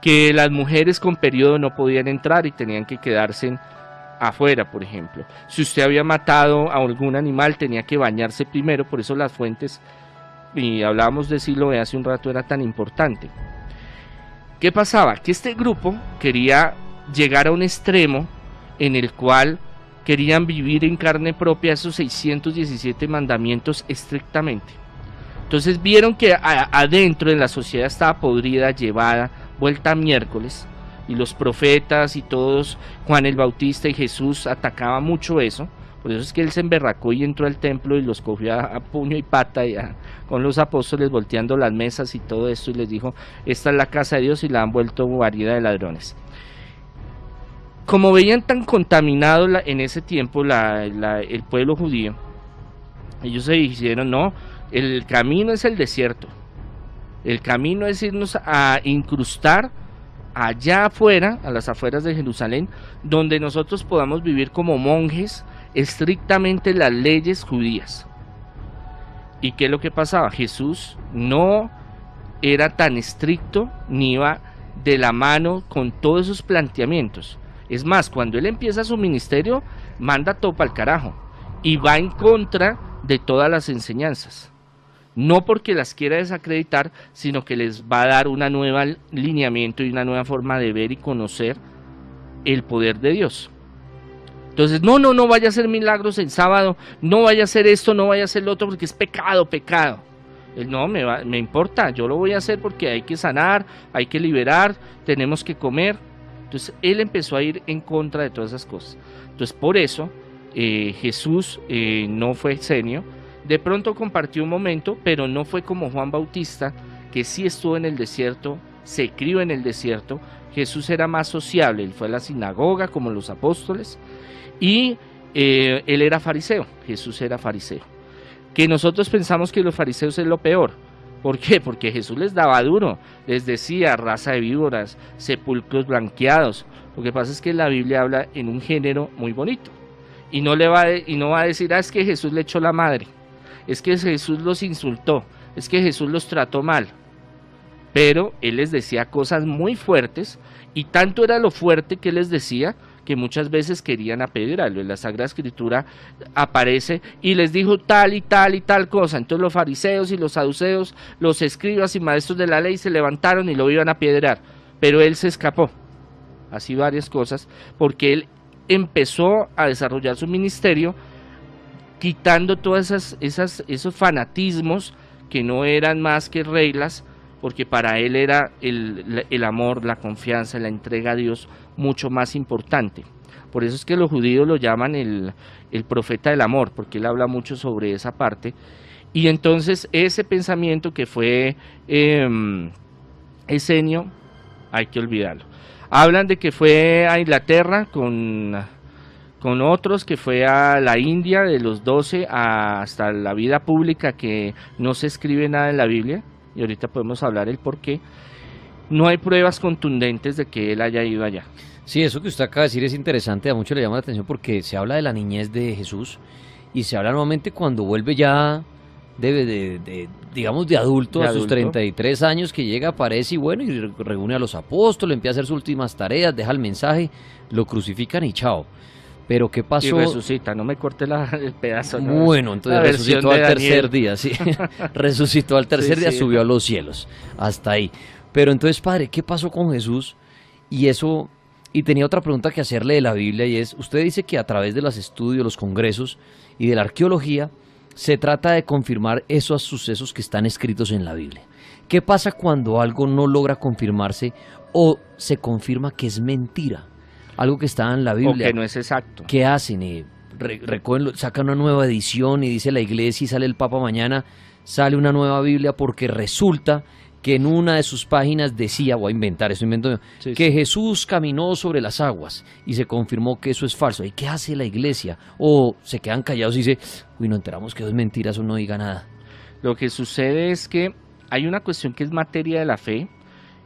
B: Que las mujeres con periodo no podían entrar y tenían que quedarse afuera, por ejemplo. Si usted había matado a algún animal, tenía que bañarse primero, por eso las fuentes, y hablábamos de Siloé hace un rato, era tan importante. ¿Qué pasaba? Que este grupo quería llegar a un extremo en el cual querían vivir en carne propia esos 617 mandamientos estrictamente. Entonces vieron que adentro en la sociedad estaba podrida, llevada, vuelta a miércoles, y los profetas y todos, Juan el Bautista y Jesús, atacaban mucho eso. Por eso es que él se emberracó y entró al templo y los cogió a puño y pata con los apóstoles, volteando las mesas y todo esto, y les dijo: esta es la casa de Dios, y la han vuelto variedad de ladrones. Como veían tan contaminado en ese tiempo el pueblo judío, ellos se dijeron: no, el camino es el desierto, el camino es irnos a incrustar allá afuera, a las afueras de Jerusalén, donde nosotros podamos vivir como monjes estrictamente las leyes judías. ¿Y qué es lo que pasaba? Jesús no era tan estricto ni iba de la mano con todos esos planteamientos. Es más, cuando él empieza su ministerio, manda todo para el carajo y va en contra de todas las enseñanzas. No porque las quiera desacreditar, sino que les va a dar una nueva lineamiento y una nueva forma de ver y conocer el poder de Dios. Entonces, no vaya a hacer milagros en sábado, no vaya a hacer esto, no vaya a hacer lo otro, porque es pecado. Él: no, me importa, yo lo voy a hacer porque hay que sanar, hay que liberar, tenemos que comer. Entonces, él empezó a ir en contra de todas esas cosas. Entonces, por eso, Jesús no fue exenio. De pronto compartió un momento, pero no fue como Juan Bautista, que sí estuvo en el desierto, se crió en el desierto. Jesús era más sociable, él fue a la sinagoga como los apóstoles, y él era fariseo. Jesús era fariseo. Que nosotros pensamos que los fariseos es lo peor. ¿Por qué? Porque Jesús les daba duro, les decía: raza de víboras, sepulcros blanqueados. Lo que pasa es que la Biblia habla en un género muy bonito, y no va a decir: es que Jesús le echó la madre, es que Jesús los insultó, es que Jesús los trató mal. Pero él les decía cosas muy fuertes, y tanto era lo fuerte que les decía, que muchas veces querían apedrearlo. En la Sagrada Escritura aparece: y les dijo tal y tal y tal cosa. Entonces los fariseos y los saduceos, los escribas y maestros de la ley, se levantaron y lo iban a apedrear, pero él se escapó. Así varias cosas, porque él empezó a desarrollar su ministerio quitando todas esos fanatismos que no eran más que reglas, porque para él era el amor, la confianza, la entrega a Dios mucho más importante. Por eso es que los judíos lo llaman el profeta del amor, porque él habla mucho sobre esa parte. Y entonces ese pensamiento que fue esenio, hay que olvidarlo. Hablan de que fue a Inglaterra con otros, que fue a la India de los 12 hasta la vida pública, que no se escribe nada en la Biblia, y ahorita podemos hablar el por qué. No hay pruebas contundentes de que él haya ido allá.
A: Sí, eso que usted acaba de decir es interesante, a muchos le llama la atención porque se habla de la niñez de Jesús y se habla nuevamente cuando vuelve ya digamos de adulto, a sus 33 años, que llega, aparece y bueno, y reúne a los apóstoles, empieza a hacer sus últimas tareas, deja el mensaje, lo crucifican y chao. Pero ¿qué pasó?
B: Y resucita, no me corte el pedazo.
A: Bueno, entonces resucitó al tercer día, sí. Resucitó al tercer día, subió a los cielos, hasta ahí. Pero entonces, padre, ¿qué pasó con Jesús? Y eso, y tenía otra pregunta que hacerle de la Biblia, y es: usted dice que a través de los estudios, los congresos y de la arqueología, se trata de confirmar esos sucesos que están escritos en la Biblia. ¿Qué pasa cuando algo no logra confirmarse o se confirma que es mentira? Algo que está en la Biblia.
B: O que no es exacto.
A: ¿Qué hacen? Sacan una nueva edición y dice la iglesia y sale el Papa mañana, sale una nueva Biblia porque resulta que en una de sus páginas decía, voy a inventar, eso invento yo, que Jesús caminó sobre las aguas y se confirmó que eso es falso. ¿Y qué hace la iglesia? O se quedan callados y dice: uy, no enteramos que eso es mentira, eso no diga nada.
B: Lo que sucede es que hay una cuestión que es materia de la fe,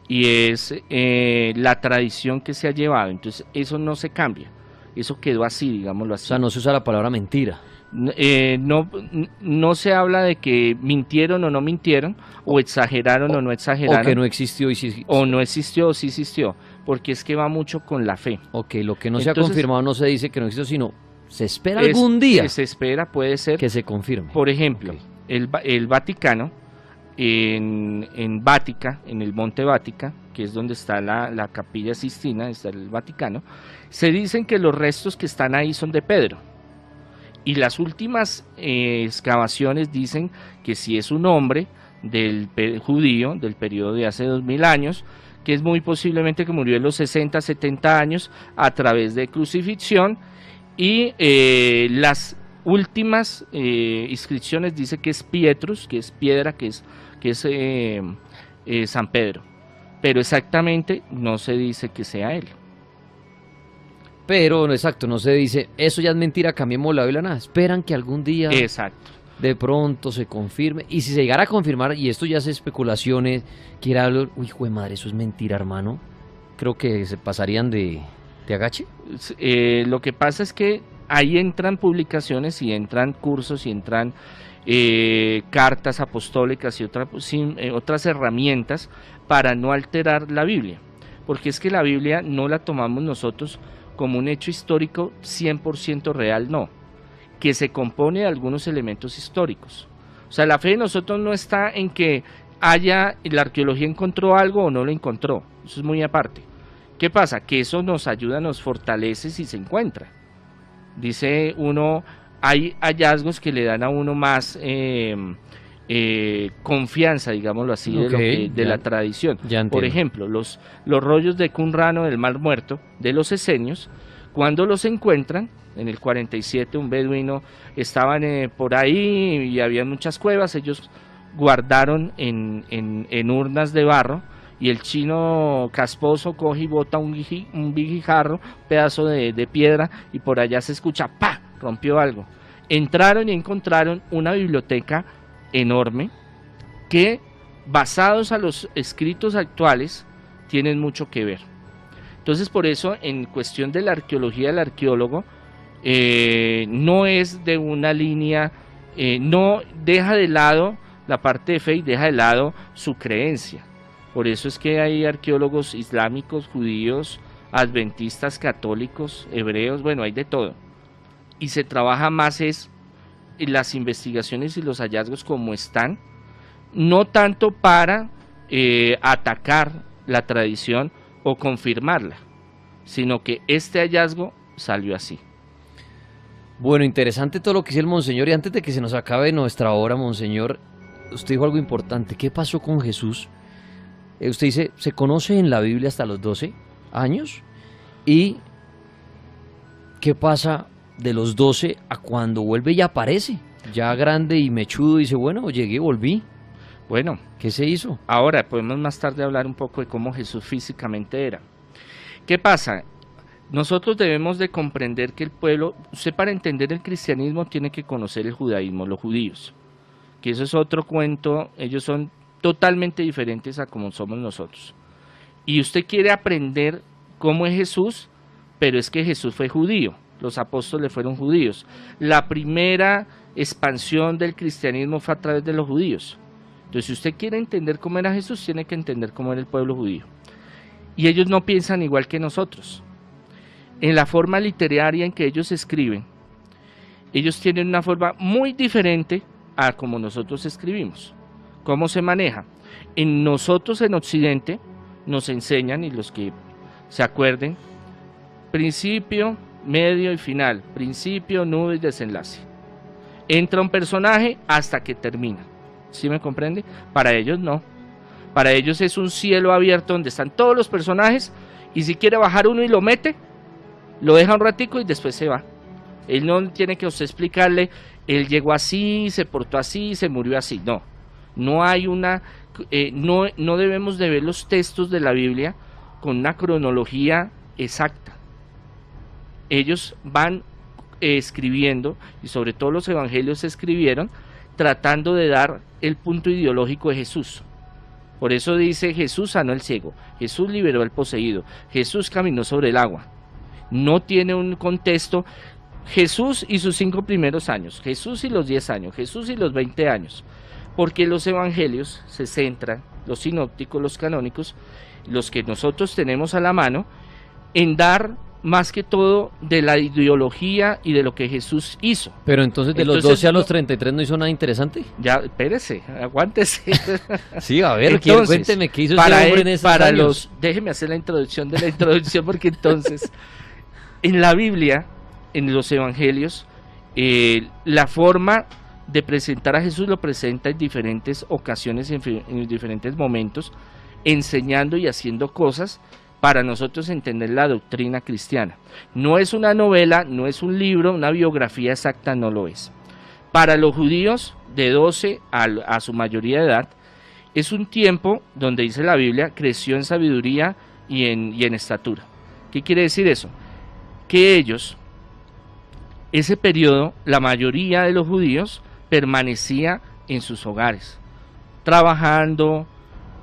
B: y es la tradición que se ha llevado. Entonces eso no se cambia, eso quedó así, digámoslo así.
A: O sea, no se usa la palabra mentira.
B: No se habla de que mintieron o no mintieron, o exageraron o no exageraron,
A: o que no existió y sí,
B: o no existió o sí existió. porque es que va mucho con la fe.
A: Ok, lo que no se ha
B: Entonces,
A: confirmado no se dice que no existe, sino se espera
B: Es-
A: algún día
B: Se espera, puede ser,
A: que se confirme.
B: por ejemplo,
A: Ok.
B: el Vaticano, en Vática, en el Monte Vática, que es donde está la Capilla Sistina, está el Vaticano, se dicen que los restos que están ahí son de Pedro. Y las últimas excavaciones dicen que si es un hombre judío del periodo de hace 2000 años, que es muy posiblemente que murió en los 60, 70 años a través de crucifixión, y las últimas inscripciones dice que es Pietrus, que es piedra, que es San Pedro, pero exactamente no se dice que sea él.
A: Pero, no, exacto, no se dice, eso ya es mentira, cambiemos la Biblia, nada. Esperan que algún día
B: Exacto.
A: de pronto se confirme. Y si se llegara a confirmar, y esto ya es especulaciones, quiera hablar, uy, hijo de madre, eso es mentira, hermano. Creo que se pasarían de agache.
B: Lo que pasa es que ahí entran publicaciones y entran cursos y entran cartas apostólicas y otras herramientas para no alterar la Biblia, porque es que la Biblia no la tomamos nosotros como un hecho histórico 100% real, no, que se compone de algunos elementos históricos. O sea, la fe de nosotros no está en que la arqueología encontró algo o no lo encontró, eso es muy aparte. ¿Qué pasa? Que eso nos ayuda, nos fortalece si se encuentra. Dice uno, hay hallazgos que le dan a uno más confianza, digámoslo así,
A: Ok,
B: de la tradición.
A: ya
B: Por
A: entiendo.
B: ejemplo, los rollos de Qumrano del Mar Muerto, de los esenios, cuando los encuentran, en el 47 un beduino estaban por ahí y había muchas cuevas, ellos guardaron en urnas de barro, y el chino casposo coge y bota un guijarro, pedazo de piedra, y por allá se escucha ¡pa! Rompió algo. Entraron y encontraron una biblioteca enorme que, basados a los escritos actuales, tienen mucho que ver. Entonces, por eso, en cuestión de la arqueología, el arqueólogo no es de una línea, no deja de lado la parte de fe y deja de lado su creencia. Por eso es que hay arqueólogos islámicos, judíos, adventistas, católicos, hebreos, bueno, hay de todo. Y se trabaja más en las investigaciones y los hallazgos como están, no tanto para atacar la tradición o confirmarla, sino que este hallazgo salió así.
A: Bueno, interesante todo lo que dice el monseñor, y antes de que se nos acabe nuestra hora, monseñor, usted dijo algo importante. ¿Qué pasó con Jesús? Usted dice, se conoce en la Biblia hasta los 12 años, y ¿qué pasa de los 12 a cuando vuelve y aparece? Ya grande y mechudo, dice, bueno, llegué, volví.
B: Bueno,
A: ¿Qué se hizo?
B: ahora podemos más tarde hablar un poco de cómo Jesús físicamente era. ¿Qué pasa? Nosotros debemos de comprender que el pueblo, usted para entender el cristianismo tiene que conocer el judaísmo, los judíos, que eso es otro cuento, ellos son totalmente diferentes a como somos nosotros. Y usted quiere aprender cómo es Jesús, pero es que Jesús fue judío, los apóstoles fueron judíos. La primera expansión del cristianismo fue a través de los judíos. Entonces, si usted quiere entender cómo era Jesús, tiene que entender cómo era el pueblo judío. Y ellos no piensan igual que nosotros. En la forma literaria en que ellos escriben, ellos tienen una forma muy diferente a como nosotros escribimos. ¿Cómo se maneja? Nosotros en Occidente nos enseñan, y los que se acuerden, principio, medio y final, principio, nudo y desenlace. Entra un personaje hasta que termina. ¿Sí me comprende? Para ellos no. Para ellos es un cielo abierto donde están todos los personajes, y si quiere bajar uno y lo mete, lo deja un ratico y después se va. Él no tiene que usted explicarle, él llegó así, se portó así, se murió así. No, no hay no debemos de ver los textos de la Biblia con una cronología exacta. Ellos van escribiendo, y sobre todo los evangelios se escribieron tratando de dar el punto ideológico de Jesús. Por eso dice, Jesús sanó al ciego, Jesús liberó al poseído, Jesús caminó sobre el agua. No tiene un contexto, Jesús y sus 5 primeros años, Jesús y los 10 años, Jesús y los 20 años, porque los evangelios se centran, los sinópticos, los canónicos, los que nosotros tenemos a la mano, en dar más que todo de la ideología y de lo que Jesús hizo.
A: Pero entonces de los 12 a los 33 no hizo nada interesante.
B: Ya, espérese, aguántese.
A: Sí, a ver, cuénteme qué hizo ese
B: para
A: hombre
B: él,
A: en esos
B: para
A: años.
B: déjeme hacer la introducción de la introducción, porque entonces, en la Biblia, en los evangelios, la forma de presentar a Jesús lo presenta en diferentes ocasiones, en diferentes momentos, enseñando y haciendo cosas para nosotros entender la doctrina cristiana. No es una novela, no es un libro, una biografía exacta, no lo es. Para los judíos de 12 a su mayoría de edad, es un tiempo donde dice la Biblia, creció en sabiduría y en estatura. ¿Qué quiere decir eso? Que ellos, ese periodo, la mayoría de los judíos permanecía en sus hogares, trabajando,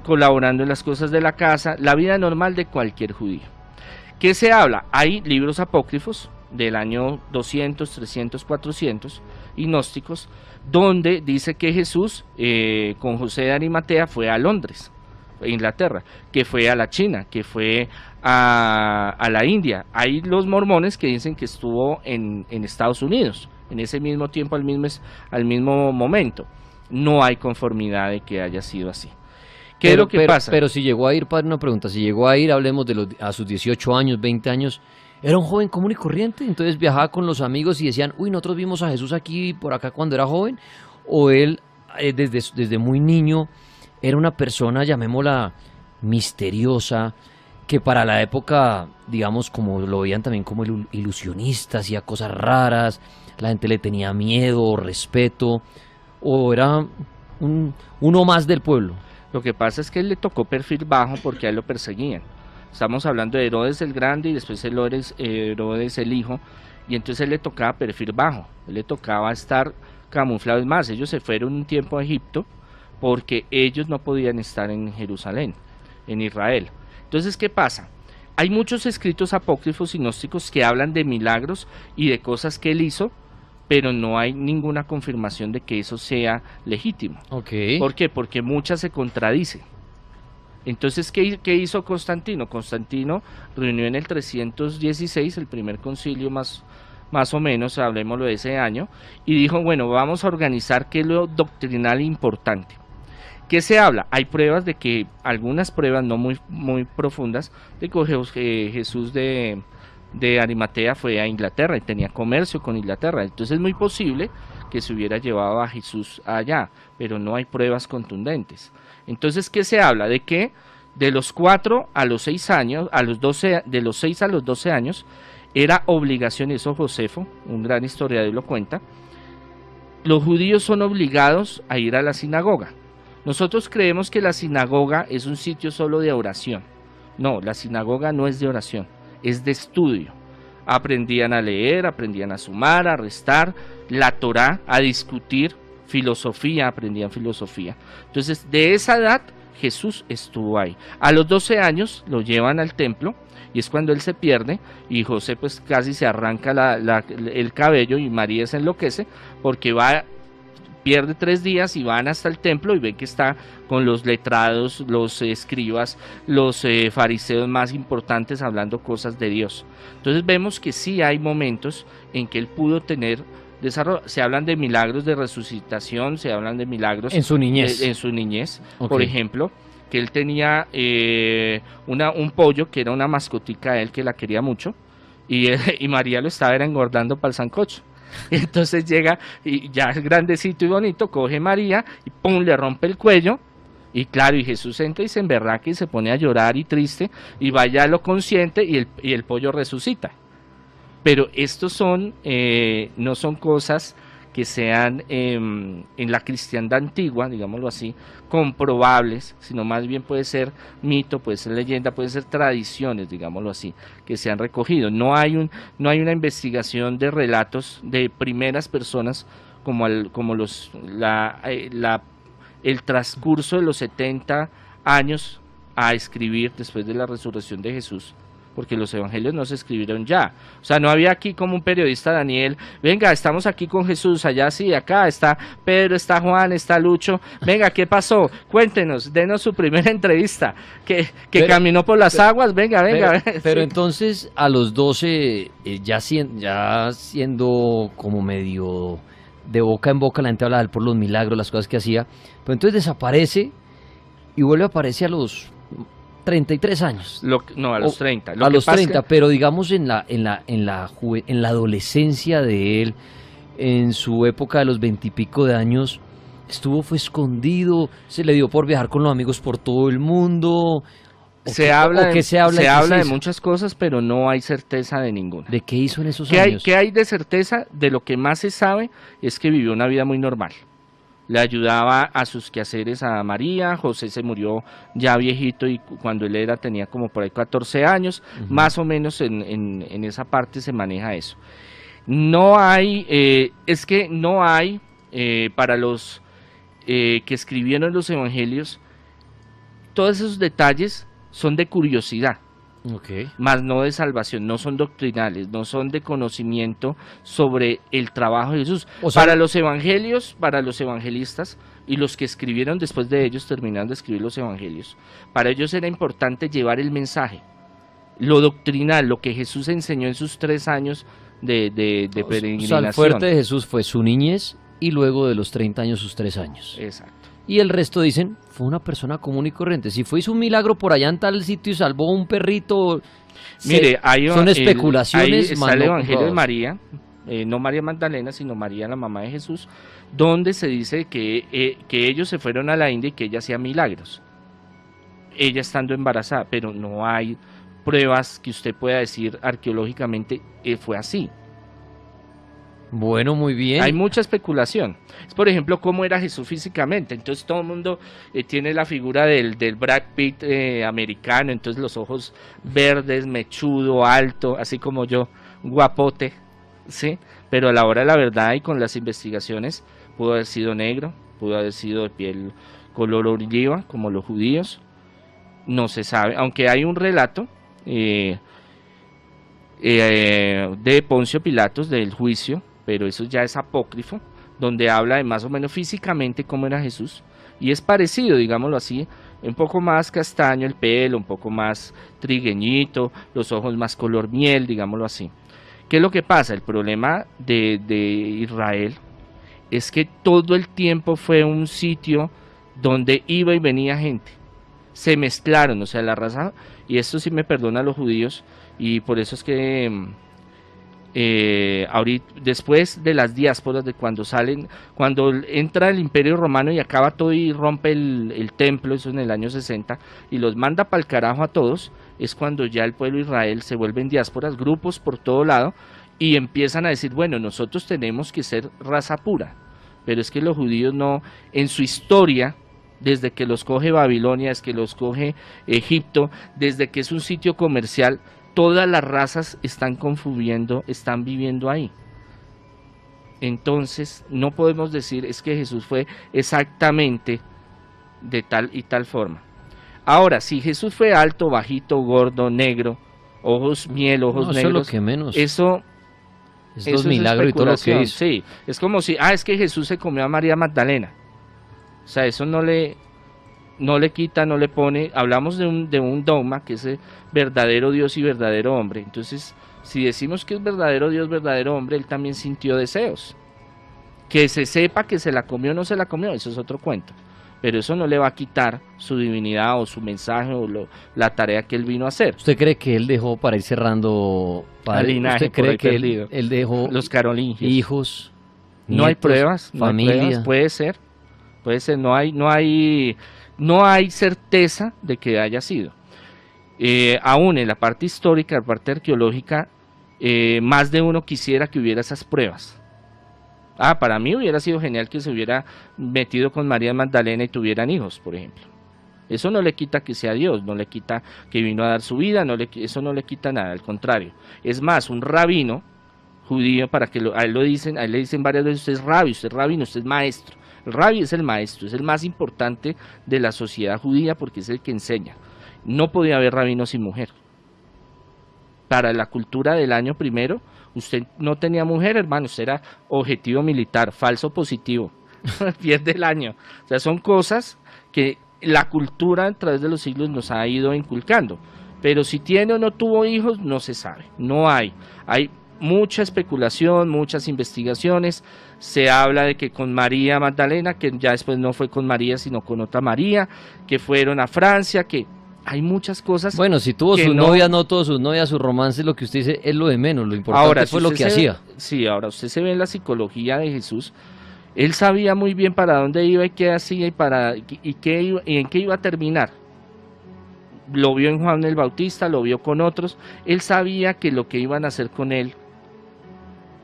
B: colaborando en las cosas de la casa, la vida normal de cualquier judío. ¿Qué se habla? Hay libros apócrifos del año 200, 300, 400, y gnósticos, donde dice que Jesús con José de Arimatea fue a Londres, Inglaterra, que fue a la China, que fue a la India. Hay los mormones que dicen que estuvo en Estados Unidos, en ese mismo tiempo, al mismo momento. No hay conformidad de que haya sido así. ¿Qué es lo que pasa?
A: Pero si llegó a ir, padre, una pregunta, si llegó a ir, hablemos a sus 18 años, 20 años, era un joven común y corriente, entonces viajaba con los amigos y decían, uy, nosotros vimos a Jesús aquí por acá cuando era joven, o él desde muy niño era una persona, llamémosla, misteriosa, que para la época, digamos, como lo veían también como ilusionista, hacía cosas raras, la gente le tenía miedo, respeto, o era uno más del pueblo.
B: Lo que pasa es que él le tocó perfil bajo porque a él lo perseguían. Estamos hablando de Herodes el Grande y después Herodes el Hijo, y entonces él le tocaba perfil bajo, él le tocaba estar camuflado. Es más, ellos se fueron un tiempo a Egipto porque ellos no podían estar en Jerusalén, en Israel. Entonces, ¿qué pasa? Hay muchos escritos apócrifos y gnósticos que hablan de milagros y de cosas que él hizo, pero no hay ninguna confirmación de que eso sea legítimo.
A: Okay.
B: ¿Por qué? Porque muchas se contradicen. Entonces, ¿qué hizo Constantino? Constantino reunió en el 316, el primer concilio más o menos, hablemoslo de ese año, y dijo, bueno, vamos a organizar qué es lo doctrinal importante. ¿Qué se habla? Hay pruebas de que, algunas pruebas no muy profundas, de que Jesús de Arimatea fue a Inglaterra y tenía comercio con Inglaterra. Entonces es muy posible que se hubiera llevado a Jesús allá, pero no hay pruebas contundentes. Entonces, ¿qué se habla? De que de los 4 a los 6 años, de los 6 a los 12 años, era obligación, eso Josefo, un gran historiador, lo cuenta, los judíos son obligados a ir a la sinagoga. Nosotros creemos que la sinagoga es un sitio solo de oración. No, la sinagoga no es de oración, es de estudio. Aprendían a leer, aprendían a sumar, a restar, la Torá, a discutir, filosofía, aprendían filosofía. Entonces, de esa edad, Jesús estuvo ahí. A los 12 años lo llevan al templo y es cuando él se pierde y José pues casi se arranca el cabello y María se enloquece porque pierde 3 días y van hasta el templo y ven que está con los letrados, los escribas, los fariseos más importantes hablando cosas de Dios. Entonces vemos que sí hay momentos en que él pudo tener desarrollo. Se hablan de milagros de resucitación, se hablan de milagros
A: en su niñez.
B: En su niñez,
A: okay.
B: Por ejemplo, que él tenía un pollo que era una mascotica de él que la quería mucho y María lo estaba engordando para el sancocho. Entonces llega y ya es grandecito y bonito, coge María y pum, le rompe el cuello. Y claro, y Jesús entra y se emberraca y se pone a llorar y triste y vaya a lo consciente y el pollo resucita. Pero estos no son cosas que sean en la cristiandad antigua, digámoslo así, comprobables, sino más bien puede ser mito, puede ser leyenda, puede ser tradiciones, digámoslo así, que se han recogido. No hay una investigación de relatos de primeras personas como el transcurso de los 70 años a escribir después de la resurrección de Jesús. porque los evangelios no se escribieron ya. O sea, no había aquí como un periodista, Daniel, venga, estamos aquí con Jesús, allá sí, acá está Pedro, está Juan, está Lucho, venga, ¿qué pasó? Cuéntenos, denos su primera entrevista, que
A: Pero-
B: caminó por las aguas, venga, venga.
A: Pero
B: Sí.
A: entonces a los 12, ya siendo como medio de boca en boca, la gente hablaba de él por los milagros, las cosas que hacía, pero entonces desaparece y vuelve a aparecer a los 33 años.
B: No, a los
A: O-
B: 30.
A: A los 30, pero digamos en la adolescencia de él, en su época de los 20 y pico de años, fue escondido, se le dio por viajar con los amigos por todo el mundo.
B: Se habla,
A: Se habla
B: de muchas cosas, pero no hay certeza de ninguna.
A: ¿De qué hizo en esos
B: ¿Qué
A: años?
B: hay de certeza? De lo que más se sabe es que vivió una vida muy normal. Le ayudaba a sus quehaceres a María. José se murió ya viejito y cuando él tenía como por ahí 14 años,
A: Ujú.
B: más o menos en esa parte se maneja eso. No hay, para los que escribieron los evangelios, todos esos detalles son de curiosidad,
A: Ok.
B: más no de salvación, no son doctrinales, no son de conocimiento sobre el trabajo de Jesús.
A: O sea-
B: Para los evangelios, para los evangelistas y los que escribieron después de ellos, terminando de escribir los evangelios, para ellos era importante llevar el mensaje, lo doctrinal, lo que Jesús enseñó en sus 3 años de
A: O sea,
B: peregrinación.
A: el fuerte de Jesús fue su niñez y luego de los 30 años sus 3 años.
B: Exacto.
A: Y el resto dicen, fue una persona común y corriente. Si fue hizo un milagro por allá en tal sitio y salvó a un perrito.
B: Mire,
A: son
B: ahí
A: especulaciones.
B: está
A: más
B: el
A: no
B: Evangelio de
A: comprobadas.
B: María, no María Magdalena, sino María, la mamá de Jesús, donde se dice que ellos se fueron a la India y que ella hacía milagros, ella estando embarazada, pero no hay pruebas que usted pueda decir arqueológicamente fue así.
A: Bueno, muy bien.
B: Hay mucha especulación. Es, por ejemplo, cómo era Jesús físicamente. Entonces todo el mundo tiene la figura del Brad Pitt americano, entonces los ojos verdes, mechudo, alto, así como yo, guapote, ¿sí? Pero a la hora de la verdad y con las investigaciones, pudo haber sido negro, pudo haber sido de piel color oliva, como los judíos, no se sabe, aunque hay un relato de Poncio Pilatos del juicio, pero eso ya es apócrifo, donde habla de más o menos físicamente cómo era Jesús, y es parecido, digámoslo así, un poco más castaño el pelo, un poco más trigueñito, los ojos más color miel, digámoslo así. ¿Qué es lo que pasa? El problema de Israel es que todo el tiempo fue un sitio donde iba y venía gente, se mezclaron, o sea, la raza, y esto sí me perdona a los judíos, y por eso es que ahorita, después de las diásporas, de cuando entra el Imperio Romano y acaba todo y rompe el templo, eso en el año 60, y los manda para el carajo a todos, es cuando ya el pueblo de Israel se vuelve en diásporas, grupos por todo lado, y empiezan a decir, bueno, nosotros tenemos que ser raza pura, pero es que los judíos no, en su historia, desde que los coge Babilonia, desde que los coge Egipto, desde que es un sitio comercial, todas las razas están confundiendo, están viviendo ahí. Entonces, no podemos decir es que Jesús fue exactamente de tal y tal forma. Ahora, si Jesús fue alto, bajito, gordo, negro, ojos miel, ojos
A: No, eso es lo
B: negros,
A: que menos.
B: eso
A: Es los milagros y todo lo que
B: especulación,
A: hizo.
B: sí, es como si, es que Jesús se comió a María Magdalena. O sea, eso no le quita, no le pone. Hablamos de un dogma que es el verdadero Dios y verdadero hombre. Entonces, si decimos que es verdadero Dios, verdadero hombre, él también sintió deseos. Que se sepa que se la comió o no se la comió, eso es otro cuento. Pero eso no le va a quitar su divinidad o su mensaje o la tarea que él vino a hacer.
A: ¿Usted cree que él dejó, para ir cerrando, padre,
B: linaje
A: usted
B: por ahí
A: cree que
B: perdido.
A: él dejó
B: Los carolingios.
A: hijos,
B: No hay
A: nietos,
B: pruebas, no hay
A: familia?
B: pruebas, puede ser, no hay certeza de que haya sido. Aún en la parte histórica, la parte arqueológica, más de uno quisiera que hubiera esas pruebas. Para mí hubiera sido genial que se hubiera metido con María Magdalena y tuvieran hijos, por ejemplo. Eso no le quita que sea Dios, no le quita que vino a dar su vida, eso no le quita nada, al contrario. Es más, un rabino judío, a él le dicen varias veces, usted es rabino, usted es maestro. El rabí es el maestro, es el más importante de la sociedad judía porque es el que enseña. No podía haber rabino sin mujer. para la cultura del año primero, usted no tenía mujer, hermano, usted era objetivo militar, falso positivo, pierde el año. O sea, son cosas que la cultura a través de los siglos nos ha ido inculcando. Pero si tiene o no tuvo hijos, no se sabe, no hay. Hay mucha especulación, muchas investigaciones. Se habla de que con María Magdalena, que ya después no fue con María, sino con otra María, que fueron a Francia, que hay muchas cosas.
A: Bueno, si tuvo
B: que
A: sus
B: no-
A: novias, no todas sus novias, sus romances, lo que usted dice es lo de menos, lo importante
B: Ahora,
A: fue
B: si
A: lo
B: usted
A: que
B: se ve-
A: hacía.
B: Sí, ahora usted se ve en la psicología de Jesús, él sabía muy bien para dónde iba y qué hacía y en qué iba a terminar. Lo vio en Juan el Bautista, lo vio con otros. Él sabía que lo que iban a hacer con él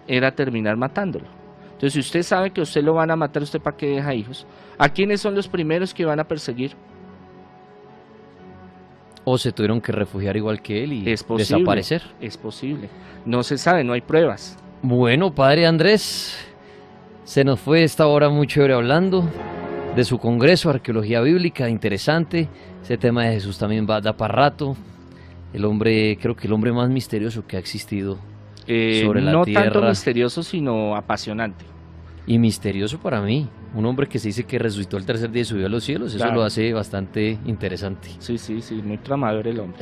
B: era terminar matándolo. Entonces, si usted sabe que a usted lo van a matar, ¿usted para qué deja hijos? ¿A quiénes son los primeros que van a perseguir?
A: O se tuvieron que refugiar igual que él y
B: Es posible.
A: desaparecer.
B: Es posible. No se sabe, no hay pruebas.
A: Bueno, padre Andrés, se nos fue esta hora muy chévere hablando de su congreso, Arqueología Bíblica, interesante. Ese tema de Jesús también da para rato. El hombre, creo que el hombre más misterioso que ha existido sobre la
B: No
A: tierra.
B: tanto misterioso, sino apasionante.
A: Y misterioso para mí. Un hombre que se dice que resucitó el tercer día y subió a los cielos. Eso
B: Claro.
A: lo hace bastante interesante.
B: Sí, muy tramador el hombre.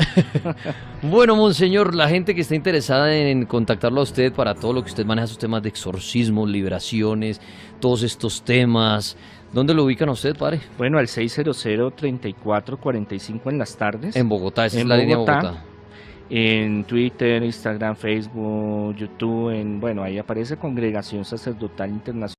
A: Bueno, monseñor, la gente que está interesada en contactarlo a usted para todo lo que usted maneja, sus temas de exorcismo, liberaciones, todos estos temas, ¿dónde lo ubican a usted, padre?
B: Bueno, al 600-3445 en las tardes.
A: En Bogotá, esa es
B: En
A: la línea de
B: Bogotá.
A: Bogotá.
B: En Twitter, Instagram, Facebook, YouTube, bueno, ahí aparece Congregación Sacerdotal Internacional.